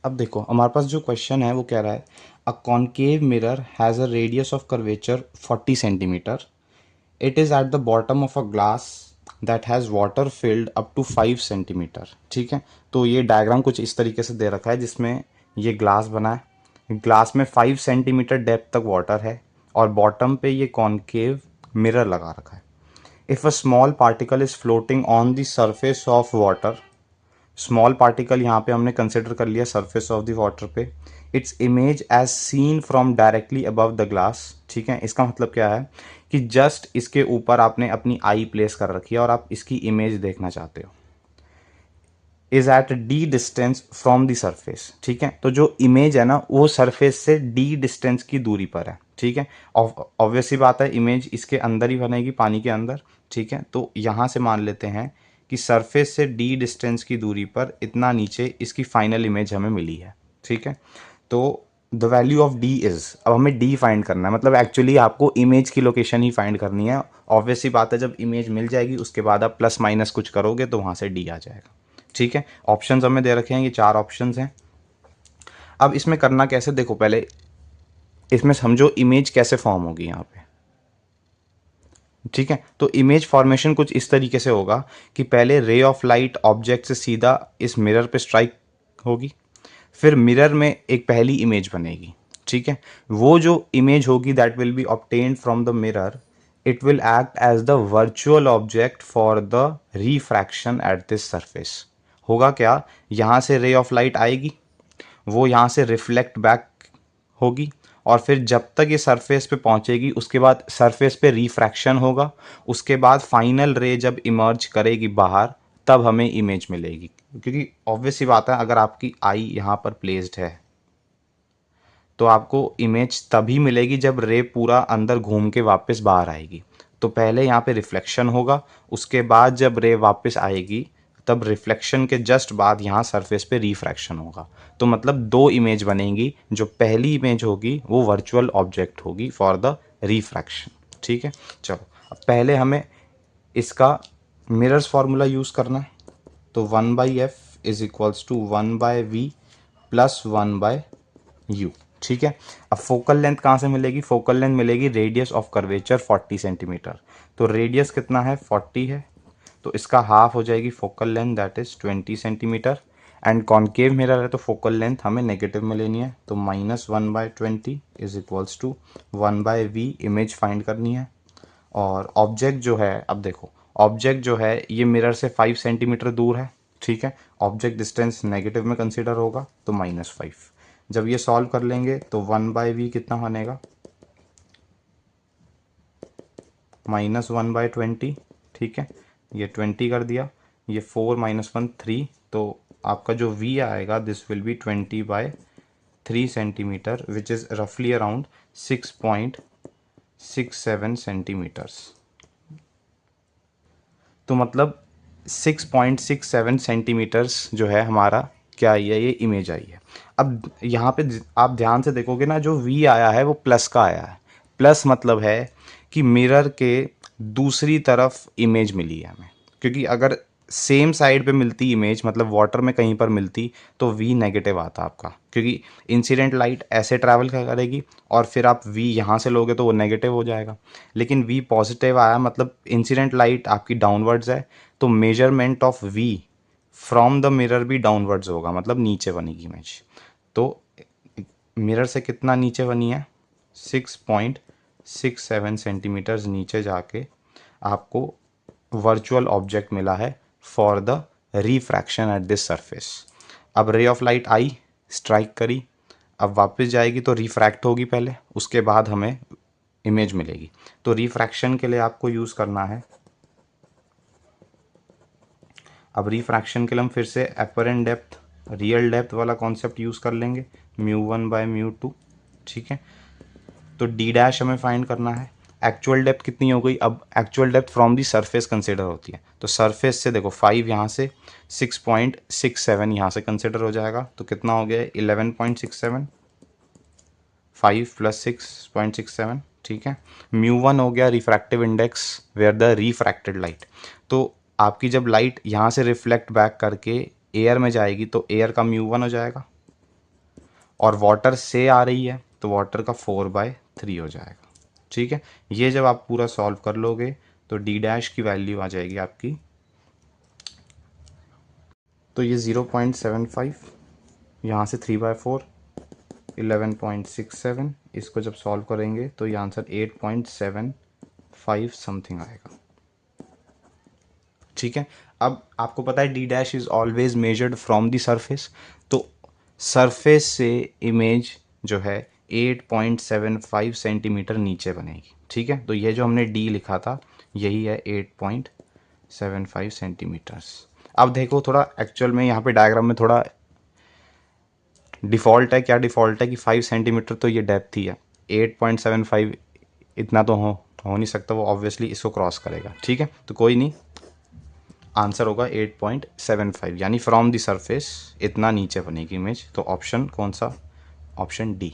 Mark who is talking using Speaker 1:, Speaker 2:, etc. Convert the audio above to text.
Speaker 1: अब देखो हमारे पास जो क्वेश्चन है वो कह रहा है a concave mirror has a radius of curvature 40 centimetre. It is at the bottom of a glass that has water filled up to 5 centimetre. ठीक है, तो ये डायग्राम कुछ इस तरीके से दे रखा है जिसमें ये ग्लास बना है, ग्लास में 5 सेंटीमीटर डेप्थ तक वाटर है और बॉटम पे ये कॉन्केव मिरर लगा रखा है. If a small particle is floating on the surface of water, small particle यहाँ पे हमने कंसिडर कर लिया सरफेस ऑफ द वाटर पे. Its image as seen from directly above the glass. ठीक है, इसका मतलब क्या है कि जस्ट इसके ऊपर आपने अपनी आई प्लेस कर रखी है और आप इसकी इमेज देखना चाहते हो. Is at the distance from the surface. ठीक है, तो जो इमेज है ना वो सरफेस से डी डिस्टेंस की दूरी पर है. ठीक है, ऑब्वियसली बात है इमेज इसके अंदर ही बनेगी, पानी के अंदर. ठीक है, तो यहाँ से मान लेते हैं कि सरफेस से डी डिस्टेंस की दूरी पर इतना नीचे इसकी फाइनल इमेज हमें मिली है. ठीक है, तो the value of D is, अब हमें डी फाइंड करना है, मतलब एक्चुअली आपको इमेज की लोकेशन ही फाइंड करनी है. ऑब्वियसली बात है जब इमेज मिल जाएगी उसके बाद आप प्लस माइनस कुछ करोगे तो वहाँ से डी आ जाएगा. ठीक है, ऑप्शंस हमें दे रखे हैं, ये 4 ऑप्शंस हैं. अब इसमें करना कैसे, देखो पहले इसमें समझो इमेज कैसे फॉर्म होगी यहाँ पे. ठीक है, तो इमेज फॉर्मेशन कुछ इस तरीके से होगा कि पहले रे ऑफ लाइट ऑब्जेक्ट से सीधा इस मिरर पे स्ट्राइक होगी, फिर मिरर में एक पहली इमेज बनेगी. ठीक है, वो जो इमेज होगी that will be obtained from the mirror. It will act as the virtual object for the refraction at this surface. होगा क्या, यहाँ से रे ऑफ लाइट आएगी, वो यहाँ से रिफ्लेक्ट बैक होगी और फिर जब तक ये सरफेस पे पहुँचेगी उसके बाद सरफेस पे रिफ्रैक्शन होगा. उसके बाद फाइनल रे जब इमर्ज करेगी बाहर तब हमें इमेज मिलेगी. क्योंकि ऑब्वियस सी बात है अगर आपकी आई यहाँ पर प्लेस्ड है तो आपको इमेज तभी मिलेगी जब रे पूरा अंदर घूम के वापस बाहर आएगी. तो पहले यहाँ पे रिफ्लेक्शन होगा, उसके बाद जब रे वापस आएगी तब रिफ्लेक्शन के जस्ट बाद यहाँ सरफेस पे रिफ्रैक्शन होगा. तो मतलब दो इमेज बनेंगी, जो पहली इमेज होगी वो वर्चुअल ऑब्जेक्ट होगी फॉर द रिफ्रैक्शन. ठीक है, चलो अब पहले हमें इसका मिरर्स फार्मूला यूज़ करना है. तो 1/f is equals to 1/v plus 1/u. ठीक है, अब फोकल लेंथ कहाँ से मिलेगी, फोकल लेंथ मिलेगी रेडियस ऑफ कर्वेचर 40 सेंटीमीटर. तो रेडियस कितना है 40 है, तो इसका हाफ हो जाएगी focal length that is 20 centimetre. And concave mirror है तो फोकल लेंथ हमें नेगेटिव में लेनी है, तो -1/20 is equals to 1/v image find करनी है. और ऑब्जेक्ट जो है, अब देखो ऑब्जेक्ट जो है ये मिरर से 5 सेंटीमीटर दूर है. ठीक है, ऑब्जेक्ट डिस्टेंस नेगेटिव में कंसीडर होगा तो -5. जब ये सॉल्व कर लेंगे तो 1/v कितना बनेगा, -1/20. ठीक है, ये 20 कर दिया, ये 4 - 1 3, तो आपका जो v आएगा this will be 20/3 centimetre which is रफली अराउंड 6.67 सेंटीमीटर्स. तो मतलब 6.67 सेंटीमीटर्स जो है हमारा क्या आई है, ये इमेज आई है. अब यहाँ पे आप ध्यान से देखोगे ना, जो v आया है वो प्लस का आया है. प्लस मतलब है कि मिरर के दूसरी तरफ इमेज मिली है हमें. क्योंकि अगर सेम साइड पे मिलती इमेज, मतलब वाटर में कहीं पर मिलती, तो v नेगेटिव आता आपका, क्योंकि इंसिडेंट लाइट ऐसे ट्रैवल करेगी और फिर आप v यहाँ से लोगे तो वो नेगेटिव हो जाएगा. लेकिन v पॉजिटिव आया मतलब इंसिडेंट लाइट आपकी डाउनवर्ड्स है, तो measurement of v from the mirror भी डाउनवर्ड्स होगा, मतलब नीचे बनेगी इमेज. तो मिरर से कितना नीचे बनी है, 6.67 सेंटीमीटर्स नीचे जाके आपको वर्चुअल ऑब्जेक्ट मिला है for the refraction at this surface. अब ray of light I, strike करी, अब वापस जाएगी तो रिफ्रैक्ट होगी पहले, उसके बाद हमें इमेज मिलेगी. तो रिफ्रैक्शन के लिए आपको यूज़ करना है, अब रिफ्रैक्शन के लिए हम फिर से अपरेंट डेप्थ रियल डेप्थ वाला कॉन्सेप्ट यूज़ कर लेंगे, μ1/μ2. ठीक है, तो डी डैश हमें फाइंड करना है. एक्चुअल डेप्थ कितनी हो गई, अब actual depth from the surface consider होती है, तो सरफेस से देखो 5 यहाँ से 6.67 यहाँ से कंसिडर हो जाएगा, तो कितना हो गया 11.67, 5 + 6.67. ठीक है, μ1 हो गया refractive index where the refracted light. तो आपकी जब लाइट यहाँ से रिफ्लेक्ट बैक करके एयर में जाएगी तो एयर का μ1 हो जाएगा. और वाटर से आ रही है तो वाटर का 4/3 हो जाएगा। ठीक है, ये जब आप पूरा सॉल्व कर लोगे तो डी डैश की वैल्यू आ जाएगी आपकी, तो ये 0.75, यहाँ से 3/4 11.67, इसको जब सॉल्व करेंगे तो ये आंसर 8.75 समथिंग आएगा। ठीक है, अब आपको पता है D dash is always measured from the surface, तो सरफेस से इमेज जो है 8.75 सेंटीमीटर नीचे बनेगी। ठीक है, तो ये जो हमने डी लिखा था यही है 8.75 सेंटीमीटर्स। अब देखो थोड़ा एक्चुअल में यहाँ पे डायग्राम में थोड़ा डिफ़ॉल्ट है, क्या डिफ़ॉल्ट है कि 5 सेंटीमीटर तो ये डेप्थ ही है, 8.75 इतना तो हो नहीं सकता, वो ऑब्वियसली इसको क्रॉस करेगा। ठीक है, तो कोई नहीं, आंसर होगा 8.75, यानी फ्रॉम द सरफेस इतना नीचे बनेगी इमेज। तो ऑप्शन कौन सा, ऑप्शन डी।